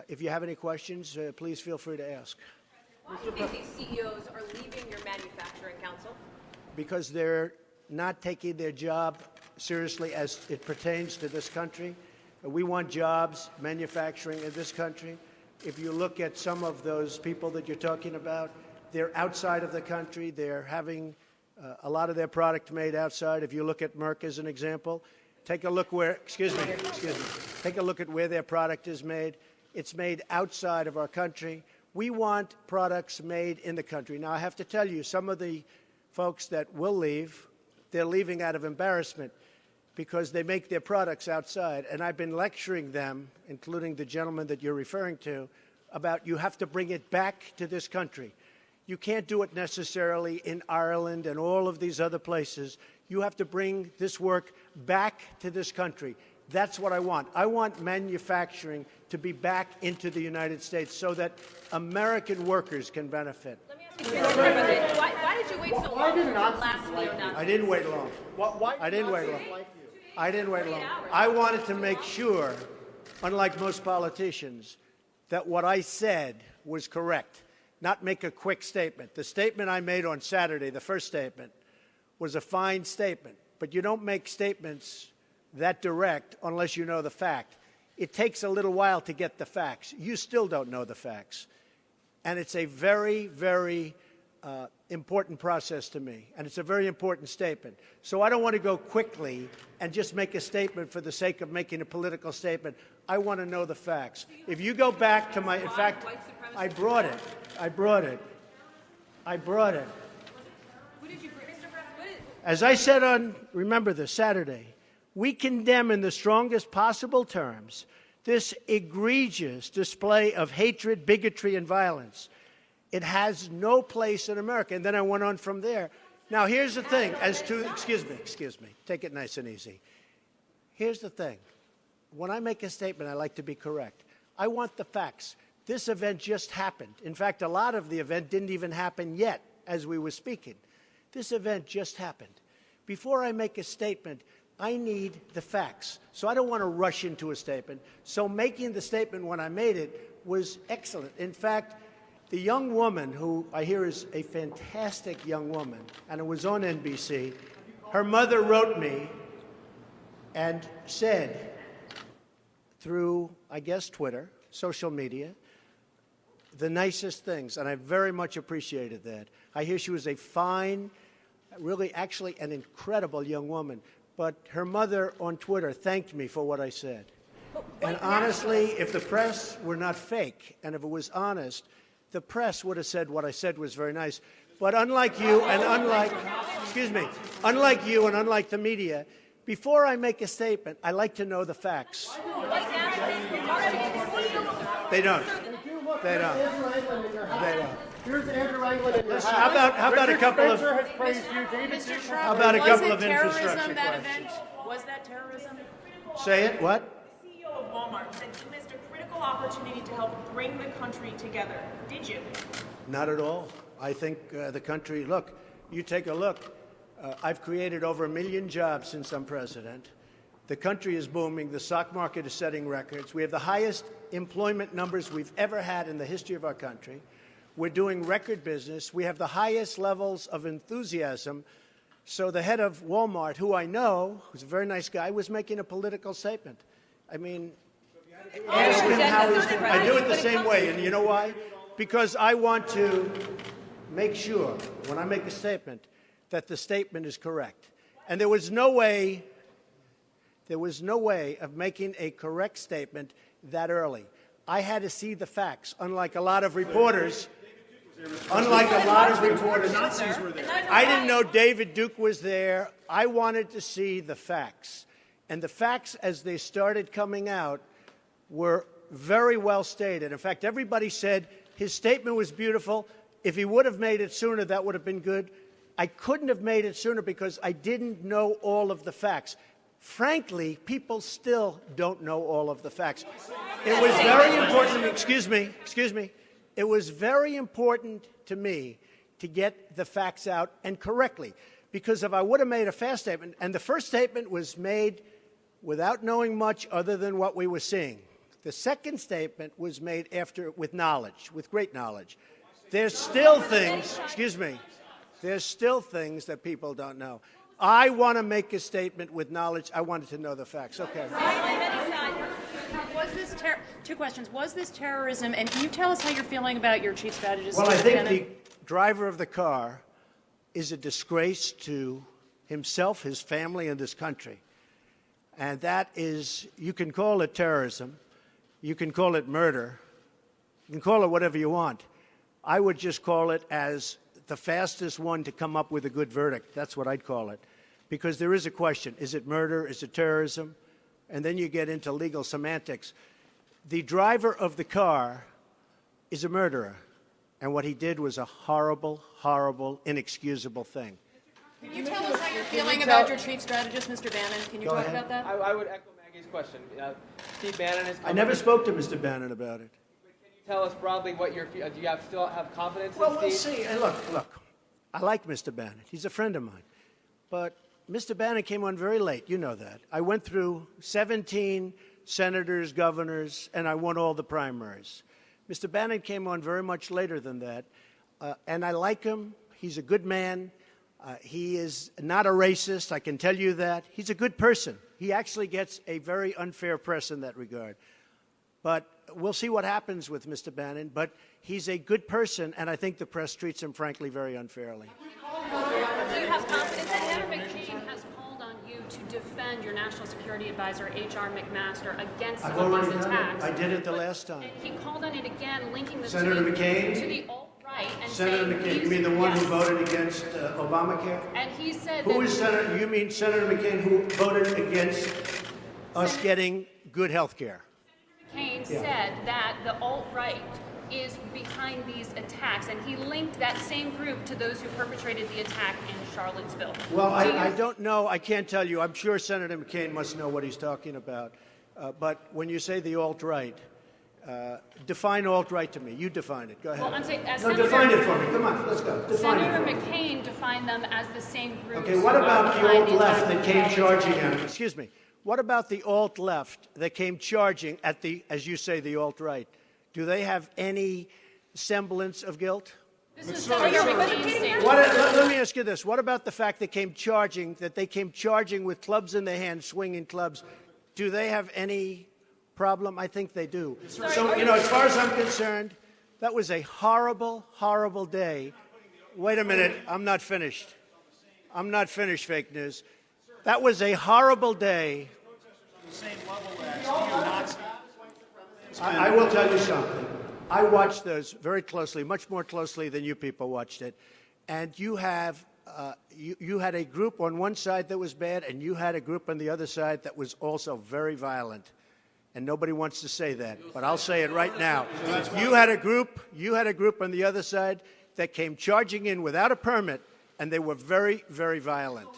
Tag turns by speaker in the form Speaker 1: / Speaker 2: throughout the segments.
Speaker 1: If you have any questions, please feel free to ask.
Speaker 2: Why do you think these CEOs are leaving your manufacturing council?
Speaker 1: Because they're not taking their job seriously as it pertains to this country. We want jobs, manufacturing in this country. If you look at some of those people that you're talking about, they're outside of the country. They're having a lot of their product made outside. If you look at Merck as an example, take a look where, take a look at where their product is made. It's made outside of our country. We want products made in the country. Now, I have to tell you, some of the folks that will leave, they're leaving out of embarrassment because they make their products outside. And I've been lecturing them, including the gentleman that you're referring to, about you have to bring it back to this country. You can't do it necessarily in Ireland and all of these other places. You have to bring this work back to this country. That's what I want. I want manufacturing to be back into the United States so that American workers can benefit.
Speaker 2: Let me ask you, why did you wait so long for the last neo-Nazi?
Speaker 1: I didn't wait long. I didn't wait long. I didn't wait long. I wanted to make sure, unlike most politicians, that what I said was correct, not make a quick statement. The statement I made on Saturday, the first statement, was a fine statement. But you don't make statements that direct unless you know the fact. It takes a little while to get the facts. You still don't know the facts. And it's a very, very important process to me. And it's a very important statement. So I don't want to go quickly and just make a statement for the sake of making a political statement. I want to know the facts. If you go back to my, in fact, I brought it. As I said on, remember this, Saturday, we condemn in the strongest possible terms this egregious display of hatred, bigotry, and violence. It has no place in America. And then I went on from there. Now, here's the thing. Excuse me. Take it nice and easy. Here's the thing. When I make a statement, I like to be correct. I want the facts. This event just happened. In fact, a lot of the event didn't even happen yet as we were speaking. This event just happened. Before I make a statement, I need the facts. So I don't want to rush into a statement. So making the statement when I made it was excellent. In fact, the young woman, who I hear is a fantastic young woman, and it was on NBC, her mother wrote me and said through, I guess, Twitter, social media, the nicest things, and I very much appreciated that. I hear she was a fine, really actually an incredible young woman. But her mother on Twitter thanked me for what I said. And honestly, if the press were not fake, and if it was honest, the press would have said what I said was very nice. But unlike you and unlike the media, before I make a statement, I like to know the facts. They don't.
Speaker 3: Here's Andrew Anglin in your house.
Speaker 1: How about a couple of
Speaker 4: infrastructure
Speaker 1: questions?
Speaker 4: Was that terrorism?
Speaker 1: Say it. What?
Speaker 4: The CEO of Walmart said you missed a critical opportunity to help bring the country together. Did you?
Speaker 1: Not at all. I think the country, look, you take a look. I've created over 1 million jobs since I'm president. The country is booming. The stock market is setting records. We have the highest employment numbers we've ever had in the history of our country. We're doing record business. We have the highest levels of enthusiasm. So the head of Walmart, who I know, who's a very nice guy, was making a political statement. I mean, ask him how he's doing. I do it the same way. And you know why? Because I want to make sure, when I make a statement, that the statement is correct. And there was no way of making a correct statement that early. I had to see the facts, unlike a lot of reporters. I didn't know David Duke was there. I wanted to see the facts. And the facts, as they started coming out, were very well stated. In fact, everybody said his statement was beautiful. If he would have made it sooner, that would have been good. I couldn't have made it sooner because I didn't know all of the facts. Frankly, people still don't know all of the facts. It was very important to me, excuse me. It was very important to me to get the facts out and correctly. Because if I would have made a fast statement, and the first statement was made without knowing much other than what we were seeing. The second statement was made after, with knowledge, with great knowledge. There's still things, excuse me, there's still things that people don't know. I want to make a statement with knowledge. I wanted to know the facts. Okay.
Speaker 2: Was this two questions? Was this terrorism? And can you tell us how you're feeling about your chief strategist?
Speaker 1: Well, I think the driver of the car is a disgrace to himself, his family, and this country. And that is, you can call it terrorism. You can call it murder. You can call it whatever you want. I would just call it as the fastest one to come up with a good verdict. That's what I'd call it. Because there is a question. Is it murder? Is it terrorism? And then you get into legal semantics. The driver of the car is a murderer. And what he did was a horrible, horrible, inexcusable thing.
Speaker 2: Can you tell us how you're feeling about your chief strategist, Mr. Bannon? Can you talk about that?
Speaker 5: I would echo Maggie's question. Steve Bannon is.
Speaker 1: I never spoke to Mr. Bannon about it.
Speaker 5: Can you tell us broadly what your? Do you still have confidence
Speaker 1: Well,
Speaker 5: in
Speaker 1: we'll
Speaker 5: Steve?
Speaker 1: see. And look. I like Mr. Bannon. He's a friend of mine. But Mr. Bannon came on very late. You know that. I went through 17 senators, governors, and I won all the primaries. Mr. Bannon came on very much later than that. And I like him. He's a good man. He is not a racist. I can tell you that. He's a good person. He actually gets a very unfair press in that regard. But we'll see what happens with Mr. Bannon. But he's a good person, and I think the press treats him, frankly, very unfairly.
Speaker 2: Do you have confidence? Senator McCain has called on you to defend your National Security Advisor, H.R. McMaster, against some of these attacks.
Speaker 1: I did it the last time.
Speaker 2: And he called on it again, linking the
Speaker 1: Senator McCain?
Speaker 2: to the alt-right. And
Speaker 1: Senator
Speaker 2: saying
Speaker 1: McCain, you mean the one who voted against Obamacare?
Speaker 2: And he said
Speaker 1: Who
Speaker 2: that
Speaker 1: is Senator? You mean Senator McCain who voted against us getting good health care?
Speaker 2: McCain said that the alt-right is behind these attacks, and he linked that same group to those who perpetrated the attack in Charlottesville.
Speaker 1: Well, I don't know. I can't tell you. I'm sure Senator McCain must know what he's talking about. But when you say the alt-right, define alt-right to me. You define it. Go ahead.
Speaker 2: Well, I'm saying,
Speaker 1: define it for me. Come on, let's go. Define
Speaker 2: Senator
Speaker 1: it for me.
Speaker 2: McCain defined them as the same group.
Speaker 1: Okay, what about the alt-left that came charging at him? Excuse me. What about the alt-left that came charging at the, as you say, the alt-right? Do they have any semblance of guilt?
Speaker 2: This is Senator McCain's statement.
Speaker 1: Let me ask you this. What about the fact that they came charging with clubs in their hands, swinging clubs? Do they have any problem? I think they do. So, as far as I'm concerned, that was a horrible, horrible day. Wait a minute. I'm not finished. I'm not finished, fake news. That was a horrible day. I will tell you something. I watched those very closely, much more closely than you people watched it. And you have you had a group on one side that was bad, and you had a group on the other side that was also very violent. And nobody wants to say that, but I'll say it right now. You had a group on the other side that came charging in without a permit, and they were very, very violent.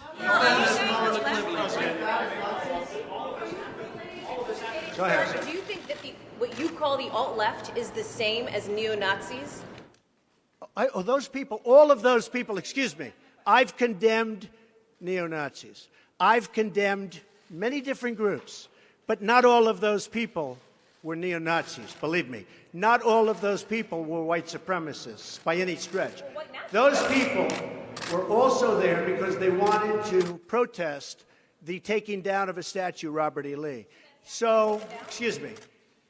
Speaker 1: Go ahead.
Speaker 6: Do you think that what you call the alt-left is the same as neo-Nazis?
Speaker 1: Those people, all of those people, excuse me, I've condemned neo-Nazis. I've condemned many different groups, but not all of those people were neo-Nazis, believe me. Not all of those people were white supremacists by any stretch. Those people were also there because they wanted to protest the taking down of a statue, Robert E. Lee. So, excuse me,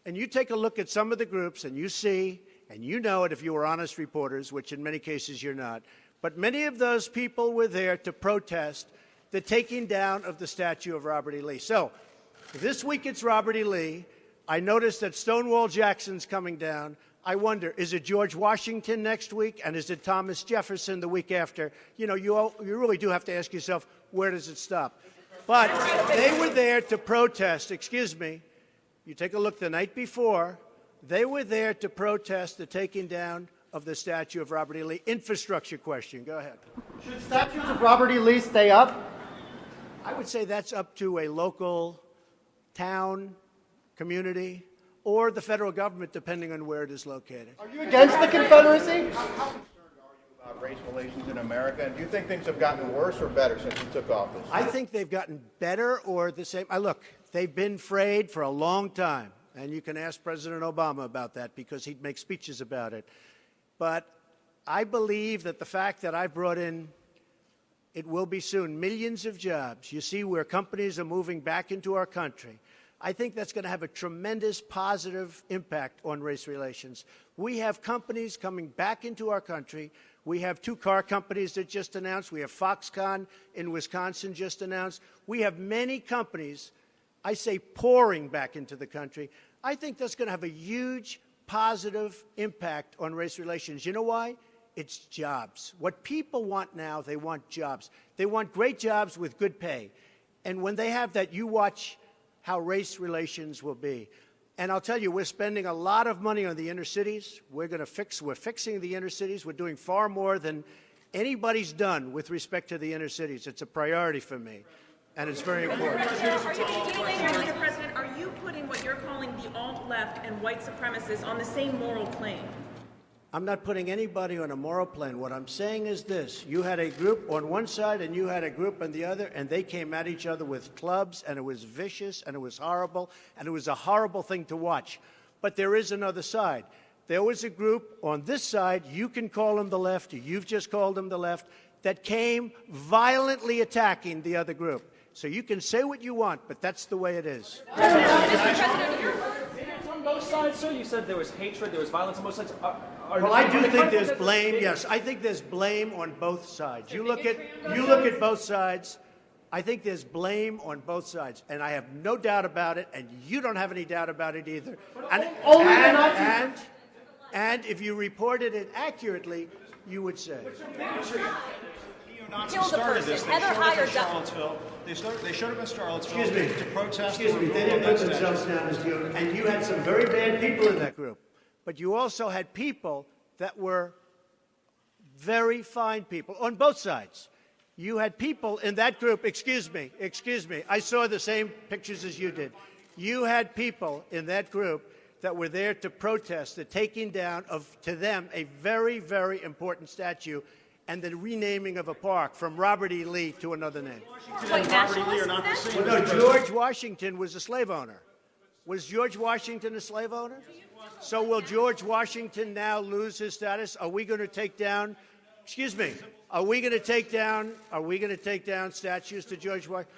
Speaker 1: and you take a look at some of the groups and you see, and you know it if you were honest reporters, which in many cases you're not, but many of those people were there to protest the taking down of the statue of Robert E. Lee. So, this week it's Robert E. Lee. I noticed that Stonewall Jackson's coming down. I wonder, is it George Washington next week, and is it Thomas Jefferson the week after? You know, you really do have to ask yourself, where does it stop? But they were there to protest, excuse me, you take a look the night before, they were there to protest the taking down of the statue of Robert E. Lee. Infrastructure question, go ahead.
Speaker 3: Should statues of Robert E. Lee stay up?
Speaker 1: I would say that's up to a local town, community, or the federal government, depending on where it is located.
Speaker 3: Are you against the Confederacy?
Speaker 7: How concerned are you about race relations in America? And do you think things have gotten worse or better since you took office?
Speaker 1: I think they've gotten better or the same. Look, they've been frayed for a long time. And you can ask President Obama about that because he'd make speeches about it. But I believe that the fact that I brought in, it will be soon, millions of jobs. You see where companies are moving back into our country. I think that's going to have a tremendous positive impact on race relations. We have companies coming back into our country. We have 2 car companies that just announced. We have Foxconn in Wisconsin just announced. We have many companies, I say, pouring back into the country. I think that's going to have a huge positive impact on race relations. You know why? It's jobs. What people want now, they want jobs. They want great jobs with good pay. And when they have that, you watch how race relations will be. And I'll tell you, we're spending a lot of money on the inner cities. We're fixing the inner cities. We're doing far more than anybody's done with respect to the inner cities. It's a priority for me, and it's very important.
Speaker 4: Mr. President, are you putting what you're calling the alt-left and white supremacists on the same moral plane?
Speaker 1: I'm not putting anybody on a moral plane. What I'm saying is this. You had a group on one side and you had a group on the other, and they came at each other with clubs, and it was vicious, and it was horrible, and it was a horrible thing to watch. But there is another side. There was a group on this side, you can call them the left, or you've just called them the left, that came violently attacking the other group. So you can say what you want, but that's the way it is.
Speaker 8: On both sides, sir, you said there was hatred, there was violence on both sides.
Speaker 1: Well, I do think there's blame. Yes, I think there's blame on both sides. You look at both sides. I think there's blame on both sides, and I have no doubt about it, and you don't have any doubt about it either. And if you reported it accurately, you would say.
Speaker 9: Neo-Nazis started this. They showed up in Charlottesville. They showed up in Charlottesville to protest.
Speaker 1: Excuse me. They didn't put themselves down as neo, and you had some very bad people in that group. But you also had people that were very fine people on both sides. You had people in that group, excuse me, I saw the same pictures as you did. You had people in that group that were there to protest the taking down of, to them, a very, very important statue and the renaming of a park from Robert E. Lee to another name.
Speaker 9: Robert E. Lee are not the same.
Speaker 1: Well, no, George Washington was a slave owner. Was George Washington a slave owner? So will George Washington now lose his status? Are we going to take down, are we going to take down statues to George Washington?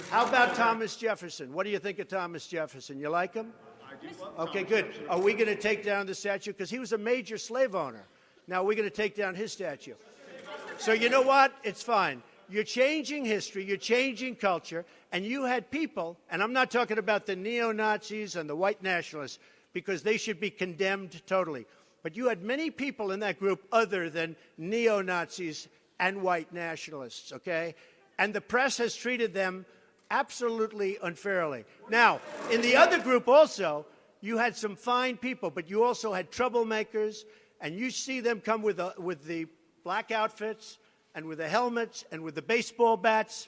Speaker 1: How about Thomas Jefferson? What do you think of Thomas Jefferson? You like him? Okay, good. Are we going to take down the statue? Because he was a major slave owner. Now we're going to take down his statue. So you know what? It's fine. You're changing history, you're changing culture, and you had people, and I'm not talking about the neo-Nazis and the white nationalists, because they should be condemned totally. But you had many people in that group other than neo-Nazis and white nationalists, okay? And the press has treated them absolutely unfairly. Now, in the other group also, you had some fine people, but you also had troublemakers, and you see them come with the black outfits and with the helmets and with the baseball bats.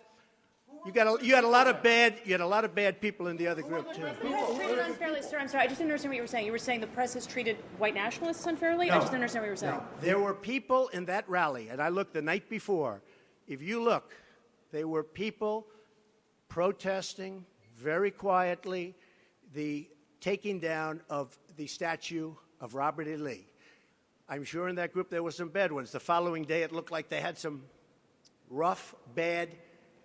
Speaker 1: You had a lot of bad people in the other group too.
Speaker 10: Treated unfairly, sir. I'm sorry, I just didn't understand what you were saying. You were saying the press has treated white nationalists unfairly?
Speaker 1: No,
Speaker 10: I just didn't understand what you were saying.
Speaker 1: No. There were people in that rally, and I looked the night before. If you look, there were people protesting very quietly the taking down of the statue of Robert E. Lee. I'm sure in that group there were some bad ones. The following day it looked like they had some rough, bad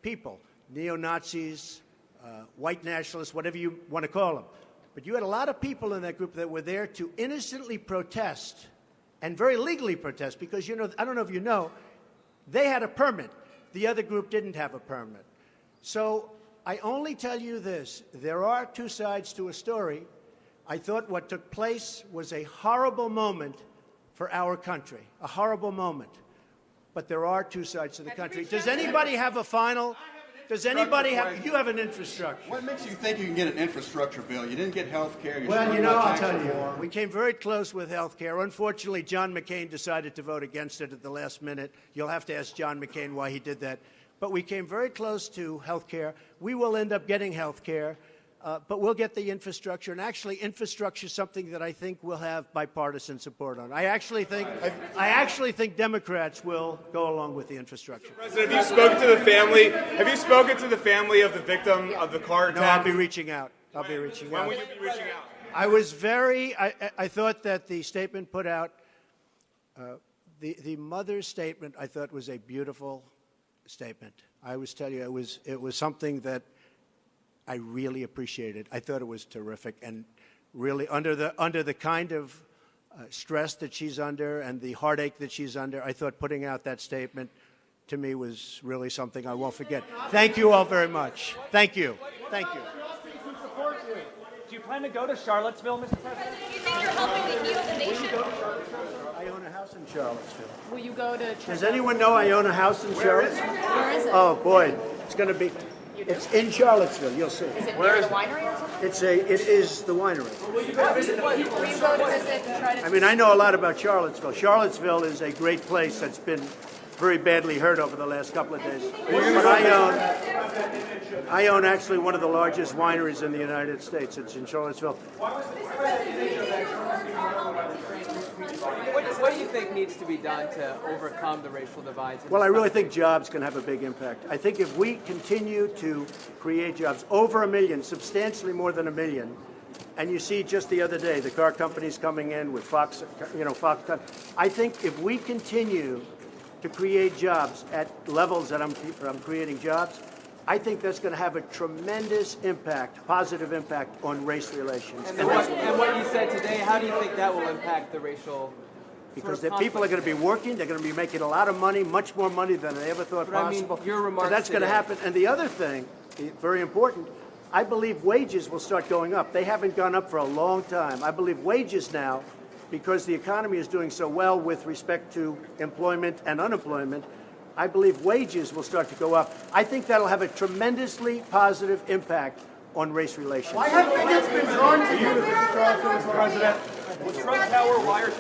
Speaker 1: people. Neo-Nazis, white nationalists, whatever you want to call them. But you had a lot of people in that group that were there to innocently protest and very legally protest because, you know, I don't know if you know, they had a permit. The other group didn't have a permit. So I only tell you this. There are two sides to a story. I thought what took place was a horrible moment for our country, a horrible moment. But there are two sides to the country. Does anybody have a final? Does anybody have? You have an infrastructure.
Speaker 7: What makes you think you can get an infrastructure bill? You didn't get health care.
Speaker 1: Well, you know, I'll tell you. We came very close with health care. Unfortunately, John McCain decided to vote against it at the last minute. You'll have to ask John McCain why he did that. But we came very close to health care. We will end up getting health care. But we'll get the infrastructure, and actually infrastructure is something that I think will have bipartisan support on. I actually think Democrats will go along with the infrastructure.
Speaker 11: President, have you spoken to the family? Have you spoken to the family of the victim of the car attack?
Speaker 1: No, I'll be reaching out.
Speaker 11: When will you be reaching out?
Speaker 1: I was very, I thought that the statement put out, the mother's statement, I thought was a beautiful statement. I always tell you, it was something that I really appreciated. I thought it was terrific, and really under the kind of stress that she's under and the heartache that she's under, I thought putting out that statement to me was really something I won't forget. Thank you all very much. Thank you. Thank you.
Speaker 8: Do you plan to go to Charlottesville, Mr. President?
Speaker 6: Do you think you're helping to heal the nation?
Speaker 1: I own a house in Charlottesville.
Speaker 10: Will you go to?
Speaker 1: Does anyone know I own a house in Charlottesville?
Speaker 10: Where is it?
Speaker 1: Oh boy, it's going to be. It's in Charlottesville. You'll see.
Speaker 10: Is it near the winery or something?
Speaker 1: It is the winery.
Speaker 10: Will you go to visit to try to?
Speaker 1: I mean, I know a lot about Charlottesville. Charlottesville is a great place that's been very badly hurt over the last couple of days. But I own actually one of the largest wineries in the United States. It's in Charlottesville.
Speaker 5: What do you think needs to be done to overcome the racial divides?
Speaker 1: Well, I really think jobs can have a big impact. I think if we continue to create jobs, over 1 million, substantially more than 1 million, and you see just the other day, the car companies coming in with Fox, Foxconn. I think if we continue to create jobs at levels that I'm creating jobs, I think that's going to have a tremendous impact, positive impact on race relations.
Speaker 5: And what you said today, how do you think that will impact the racial?
Speaker 1: Because the people are going to be working, they're going to be making a lot of money, much more money than they ever thought possible.
Speaker 5: Your remarks
Speaker 1: so that's going to
Speaker 5: today.
Speaker 1: happen. And the other thing, very important, I believe wages will start going up. They haven't gone up for a long time. I believe wages now, because the economy is doing so well with respect to employment and unemployment, I believe wages will start to go up. I think that'll have a tremendously positive impact on race relations.
Speaker 3: Why haven't you been drawn to you, Mr. President?
Speaker 9: Was Trump Tower wiretap?